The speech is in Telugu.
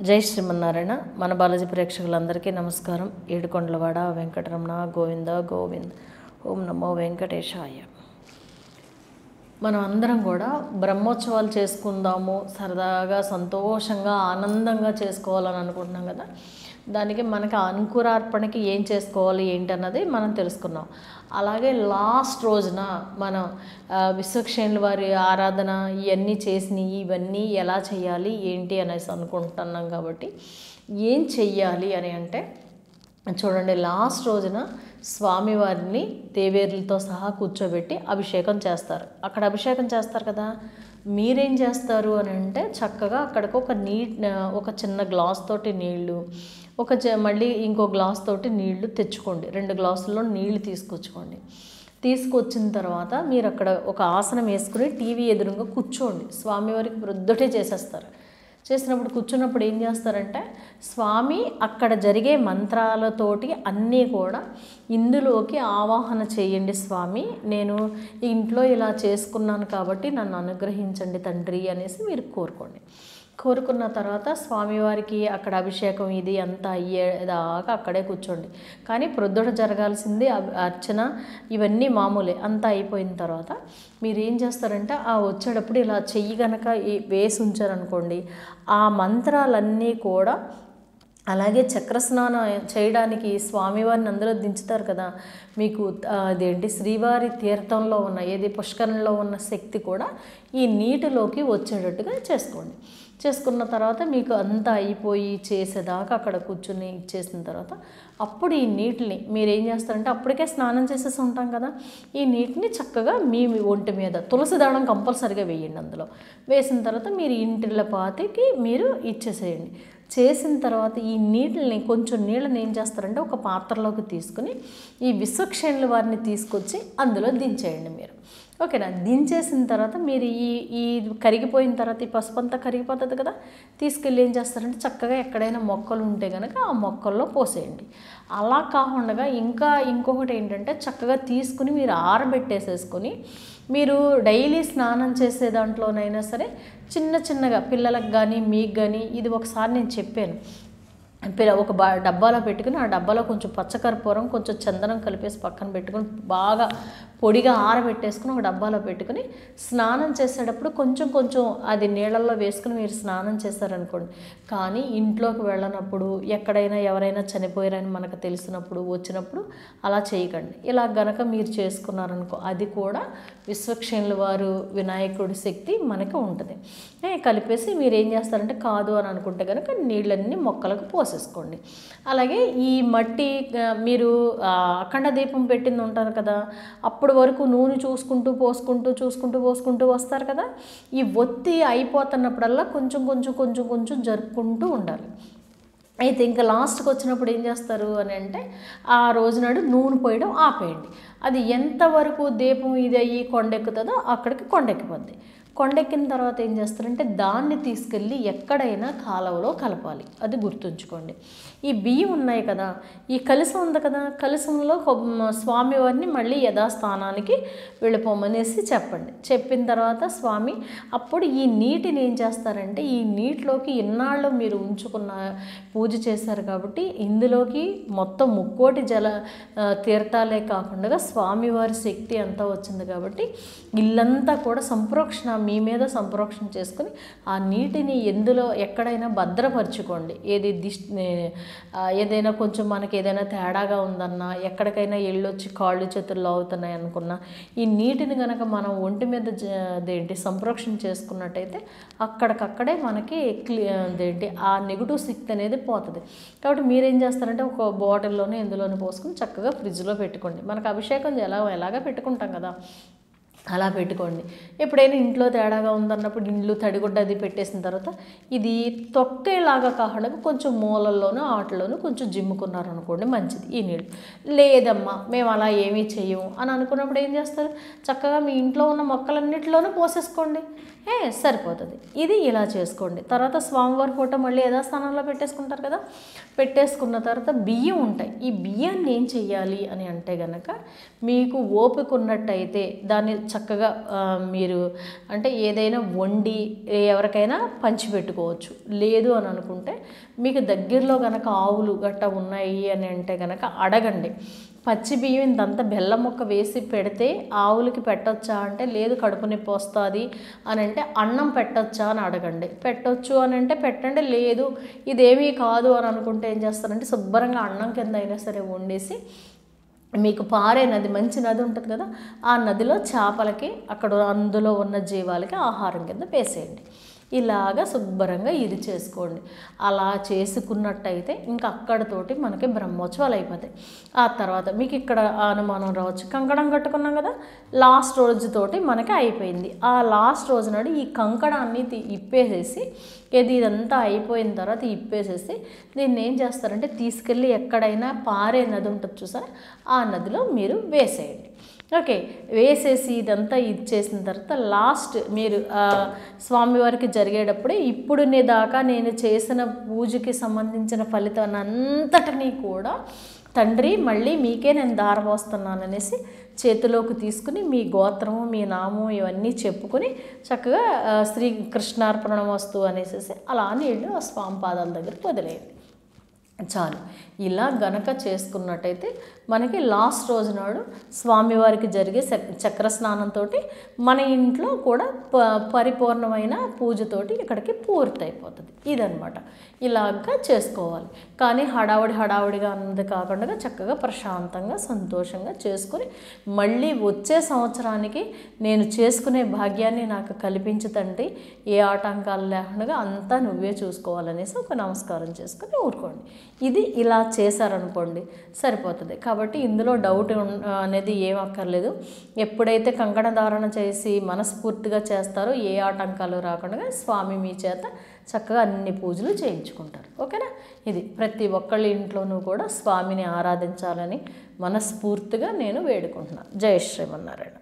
జై శ్రీమన్నారాయణ. మన బాలాజీ ప్రేక్షకులందరికీ నమస్కారం. ఏడుకొండలవాడ వెంకటరమణ గోవింద గోవింద్. ఓం నమో వెంకటేశాయ. మనం అందరం కూడా బ్రహ్మోత్సవాలు చేసుకుందాము, సరదాగా సంతోషంగా ఆనందంగా చేసుకోవాలని అనుకుంటున్నాం కదా. దానికి మనకి అంకురార్పణకి ఏం చేసుకోవాలి ఏంటన్నది మనం తెలుసుకున్నాం. అలాగే లాస్ట్ రోజున మనం విశ్వక్షేణుల వారి ఆరాధన ఇవన్నీ చేసినవి, ఇవన్నీ ఎలా చేయాలి ఏంటి అనేసి అనుకుంటున్నాం. కాబట్టి ఏం చెయ్యాలి అని అంటే చూడండి, లాస్ట్ రోజున స్వామివారిని దేవేరులతో సహా కూర్చోబెట్టి అభిషేకం చేస్తారు. అక్కడ అభిషేకం చేస్తారు కదా, మీరేం చేస్తారు అని అంటే చక్కగా అక్కడికి ఒక చిన్న గ్లాస్ తోటి నీళ్లు, మళ్ళీ ఇంకో గ్లాస్ తోటి నీళ్లు తెచ్చుకోండి. 2 గ్లాసుల్లో నీళ్లు తీసుకొచ్చుకోండి. తీసుకొచ్చిన తర్వాత మీరు అక్కడ ఒక ఆసనం వేసుకుని టీవీ ఎదురుగా కూర్చోండి. స్వామివారికి ప్రొద్దుటే చేసేస్తారు. చేసినప్పుడు కూర్చున్నప్పుడు ఏం చేస్తారంటే స్వామి అక్కడ జరిగే మంత్రాలతోటి అన్నీ కూడా ఇందులోకి ఆవాహన చేయండి. స్వామి, నేను ఇంట్లో ఇలా చేసుకున్నాను కాబట్టి నన్ను అనుగ్రహించండి తండ్రి అనేసి మీరు కోరుకోండి. కోరుకున్న తర్వాత స్వామివారికి అక్కడ అభిషేకం ఇది అంతా అయ్యేదాకా అక్కడే కూర్చోండి. కానీ ప్రొద్దుట జరగాల్సింది అర్చన ఇవన్నీ మామూలే. అంతా అయిపోయిన తర్వాత మీరు ఏం చేస్తారంటే వచ్చేటప్పుడు ఇలా చెయ్యి కనుక వేసి ఉంచారనుకోండి, ఆ మంత్రాలన్నీ కూడా అలాగే చక్రస్నానం చేయడానికి స్వామివారిని అందులో దించుతారు కదా, మీకు అదేంటి శ్రీవారి తీర్థంలో ఉన్న ఏది పుష్కరంలో ఉన్న శక్తి కూడా ఈ నీటిలోకి వచ్చేటట్టుగా చేసుకోండి. చేసుకున్న తర్వాత మీకు అంతా అయిపోయి చేసేదాకా అక్కడ కూర్చుని ఇచ్చేసిన తర్వాత అప్పుడు ఈ నీటిని మీరు ఏం చేస్తారంటే అప్పటికే స్నానం చేసేసి ఉంటాం కదా, ఈ నీటిని చక్కగా మీ ఒంటి మీద తులసి దళం కంపల్సరిగా వేయండి. అందులో వేసిన తర్వాత మీరు ఇంటిళ్ళ పాతికి మీరు ఇచ్చేసేయండి. చేసిన తర్వాత ఈ నీటిని కొంచెం నీళ్ళని ఏం చేస్తారంటే ఒక పాత్రలోకి తీసుకుని ఈ విశ్వక్షేణుల వారిని తీసుకొచ్చి అందులో దించేయండి మీరు. ఓకేనా? దించేసిన తర్వాత మీరు ఈ కరిగిపోయిన తర్వాత ఈ పసుపు అంతా కరిగిపోతుంది కదా, తీసుకెళ్ళి ఏం చేస్తారంటే చక్కగా ఎక్కడైనా మొక్కలు ఉంటే కనుక ఆ మొక్కల్లో పోసేయండి. అలా కాకుండా ఇంకొకటి ఏంటంటే చక్కగా తీసుకుని మీరు ఆరబెట్టేసేసుకొని మీరు డైలీ స్నానం చేసే దాంట్లోనైనా సరే చిన్నగా పిల్లలకు కానీ మీకు కానీ ఇది ఒకసారి నేను చెప్పాను. ఒక డబ్బాలో పెట్టుకుని ఆ డబ్బాలో కొంచెం పచ్చకర్పూరం కొంచెం చందనం కలిపేసి పక్కన పెట్టుకుని బాగా పొడిగా ఆరబెట్టేసుకుని ఒక డబ్బాలో పెట్టుకుని స్నానం చేసేటప్పుడు కొంచెం అది నీళ్ళల్లో వేసుకుని మీరు స్నానం చేస్తారనుకోండి. కానీ ఇంట్లోకి వెళ్ళినప్పుడు ఎక్కడైనా ఎవరైనా చనిపోయారని మనకు తెలిసినప్పుడు వచ్చినప్పుడు అలా చేయకండి. ఇలా గనక మీరు చేసుకున్నారనుకో అది కూడా విశ్వక్షేణుల వారు వినాయకుడి శక్తి మనకి ఉంటుంది. కలిపేసి మీరు ఏం చేస్తారంటే కాదు అని అనుకుంటే కనుక నీళ్ళన్నీ మొక్కలకు పోసేసుకోండి. అలాగే ఈ మట్టి మీరు అఖండ దీపం పెట్టింది ఉంటారు కదా, అప్పుడు వరకు నూనె చూసుకుంటూ పోసుకుంటూ వస్తారు కదా, ఈ ఒత్తి అయిపోతున్నప్పుడల్లా కొంచెం జరుపుకుంటూ ఉండాలి. అయితే ఇంకా లాస్ట్కి వచ్చినప్పుడు ఏం చేస్తారు అని అంటే ఆ రోజునాడు నూనె పోయడం ఆపేయండి. అది ఎంతవరకు దీపం ఇది అయ్యి కొండెక్కుతుందో అక్కడికి కొండెక్కిపోద్ది. కొండెక్కిన తర్వాత ఏం చేస్తారంటే దాన్ని తీసుకెళ్ళి ఎక్కడైనా కాలువలో కలపాలి. అది గుర్తుంచుకోండి. ఈ బియ్యం ఉన్నాయి కదా, ఈ కలశం ఉంది కదా, కలశంలో స్వామివారిని మళ్ళీ యథాస్థానానికి వెళ్ళిపోమనేసి చెప్పండి. చెప్పిన తర్వాత స్వామి అప్పుడు ఈ నీటిని ఏం చేస్తారంటే ఈ నీటిలోకి ఇన్నాళ్ళు మీరు ఉంచుకున్న పూజ చేశారు కాబట్టి ఇందులోకి మొత్తం ముక్కోటి తీర్థాలే కాకుండా స్వామివారి శక్తి అంతా వచ్చింది కాబట్టి ఇల్లంతా కూడా సంప్రోక్షణ మీ మీద సంప్రోక్షణ చేసుకుని ఆ నీటిని ఎందులో ఎక్కడైనా భద్రపరచుకోండి. ఏదైనా కొంచెం మనకి ఏదైనా తేడాగా ఉందన్నా, ఎక్కడికైనా ఎళ్ళొచ్చి కాళ్ళు చేతుల్లో అవుతున్నాయి అనుకున్నా ఈ నీటిని కనుక మనం ఒంటి మీద సంప్రోక్షణ చేసుకున్నట్టయితే అక్కడికక్కడే మనకి ఆ నెగిటివ్ శక్తి అనేది పోతుంది. కాబట్టి మీరేం చేస్తారంటే ఒక బాటిల్లోనే ఎందులోనే పోసుకుని చక్కగా ఫ్రిడ్జ్లో పెట్టుకోండి. మనకు అభిషేకం ఎలాగా పెట్టుకుంటాం కదా అలా పెట్టుకోండి. ఎప్పుడైనా ఇంట్లో తేడాగా ఉందన్నప్పుడు ఇండ్లు తడిగుడ్డ అది పెట్టేసిన తర్వాత ఇది తొక్కేలాగా కాకుండా కొంచెం మూలల్లోనూ వాటిలోనూ కొంచెం జిమ్ముకున్నారనుకోండి మంచిది ఈ నీళ్ళు. లేదమ్మా మేము అలా ఏమీ చేయము అని అనుకున్నప్పుడు ఏం చేస్తారు, చక్కగా మీ ఇంట్లో ఉన్న మొక్కలన్నిటిలోనూ పోసేసుకోండి, సరిపోతుంది. ఇది ఇలా చేసుకోండి. తర్వాత స్వామివారి ఫోటో మళ్ళీ యథాస్థానంలో పెట్టేసుకుంటారు కదా, పెట్టేసుకున్న తర్వాత బియ్యం ఉంటాయి. ఈ బియ్యాన్ని ఏం చెయ్యాలి అని అంటే కనుక మీకు ఓపిక ఉన్నట్టయితే దాన్ని చక్కగా మీరు అంటే ఏదైనా వండి ఎవరికైనా పంచిపెట్టుకోవచ్చు. లేదు అని అనుకుంటే మీకు దగ్గరలో కనుక ఆవులు గట్ట ఉన్నాయి అని అంటే కనుక అడగండి. పచ్చి బియ్యం ఇంతంతా బెల్లం ముక్క వేసి పెడితే ఆవులకి పెట్టొచ్చా అంటే లేదు కడుపు నొప్పి వస్తుంది అని అంటే అన్నం పెట్టొచ్చా అని అడగండి. పెట్టొచ్చు అని అంటే పెట్టండి, లేదు ఇదేమీ కాదు అని అనుకుంటే ఏం చేస్తారంటే శుభ్రంగా అన్నం కింద అయినా సరే వండేసి మీకు పారే నది, మంచి నది ఉంటుంది కదా, ఆ నదిలో చేపలకి అక్కడ అందులో ఉన్న జీవాలకి ఆహారం కింద వేసేయండి. ఇలాగా శుభ్రంగా ఇది చేసుకోండి. అలా చేసుకున్నట్టయితే ఇంకా అక్కడతోటి మనకి బ్రహ్మోత్సవాలు అయిపోతాయి. ఆ తర్వాత మీకు ఇక్కడ అనుమానం రావచ్చు, కంకణం కట్టుకున్నాం కదా, లాస్ట్ రోజుతోటి మనకి అయిపోయింది. ఆ లాస్ట్ రోజు నాడు ఈ కంకణాన్ని ఇప్పేసేసి ఇదంతా అయిపోయిన తర్వాత ఇప్పేసేసి దీన్ని ఏం చేస్తారంటే తీసుకెళ్ళి ఎక్కడైనా పారే నది ఉంటుంది చూసారా, ఆ నదిలో మీరు వేసేయండి. ఓకే, వేసేసి ఇదంతా ఇచ్చేసిన తర్వాత లాస్ట్ మీరు స్వామివారికి జరిగేటప్పుడే ఇప్పుడు దాకా నేను చేసిన పూజకి సంబంధించిన ఫలితాన్ని అంతటినీ కూడా తండ్రి మళ్ళీ మీకే నేను దారపోస్తున్నాననేసి చేతిలోకి తీసుకుని మీ గోత్రము మీ నామం ఇవన్నీ చెప్పుకొని చక్కగా శ్రీ కృష్ణార్పణమస్తు అనేసి అలా నీళ్ళు ఆ స్వామి పాదాల దగ్గరికి వదిలేయండి. చాలు. ఇలా గనక చేసుకున్నట్టయితే మనకి లాస్ట్ రోజు నాడు స్వామివారికి జరిగే చక్ర స్నానంతో మన ఇంట్లో కూడా పరిపూర్ణమైన పూజతోటి ఇక్కడికి పూర్తయిపోతుంది. ఇదనమాట. ఇలాగా చేసుకోవాలి. కానీ హడావుడిగా అన్నది కాకుండా చక్కగా ప్రశాంతంగా సంతోషంగా చేసుకుని మళ్ళీ వచ్చే సంవత్సరానికి నేను చేసుకునే భాగ్యాన్ని నాకు కల్పించు తండ్రి, ఏ ఆటంకాలు లేకుండా అంతా నువ్వే చూసుకోవాలనేసి ఒక నమస్కారం చేసుకుని ఊరుకోండి. ఇది ఇలా చేశారనుకోండి సరిపోతుంది. కాబట్టి ఇందులో డౌట్ అనేది ఏం అక్కర్లేదు. ఎప్పుడైతే కంకణ ధారణ చేసి మనస్ఫూర్తిగా చేస్తారో ఏ ఆటంకాలు రాకుండా స్వామి మీ చేత చక్కగా అన్ని పూజలు చేయించుకుంటారు. ఓకేనా? ఇది ప్రతి ఒక్కళ్ళ ఇంట్లోనూ కూడా స్వామిని ఆరాధించాలని మనస్ఫూర్తిగా నేను వేడుకుంటున్నాను. జై శ్రీమన్నారాయణ.